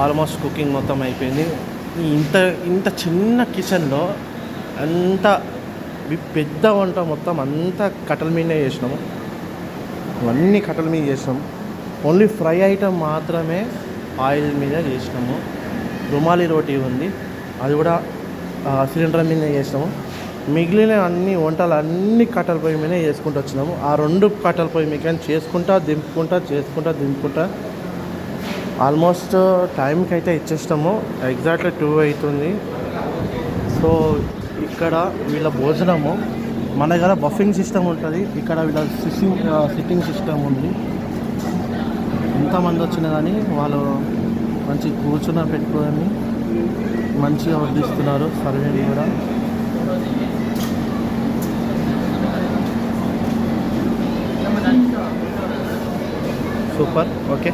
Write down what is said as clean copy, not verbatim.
Almost cooking మొత్తం అయిపోయింది. ఇంత ఇంత చిన్న కిచెన్లో అంత పెద్ద వంట మొత్తం అంతా కట్టెల మీదనే చేసినాము. ఇవన్నీ కట్టెల మీద చేసినాము. ఓన్లీ ఫ్రై ఐటమ్ మాత్రమే ఆయిల్ మీద చేసినాము. రుమాలి రోటీ ఉంది, అది కూడా సిలిండర్ మీదనే చేసినాము. మిగిలిన అన్ని వంటలు అన్ని కట్టెల పొయ్యి మీదనే చేసుకుంటూ వచ్చినాము. ఆ 2 కట్టెల పొయ్యి మీద చేసుకుంటా దింపుకుంటా ఆల్మోస్ట్ టైంకి అయితే ఇచ్చేస్తాము. ఎగ్జాక్ట్లీ 2 అవుతుంది. సో ఇక్కడ వీళ్ళ భోజనము, మన దగ్గర బఫింగ్ సిస్టమ్ ఉంటుంది, ఇక్కడ వీళ్ళ సిట్టింగ్ సిస్టమ్ ఉంది. ఎంతమంది వచ్చినా కానీ వాళ్ళు మంచి కూర్చున్న పెట్టుకొని మంచిగా వడ్డిస్తున్నారు. సర్వేని కూడా సూపర్. ఓకే.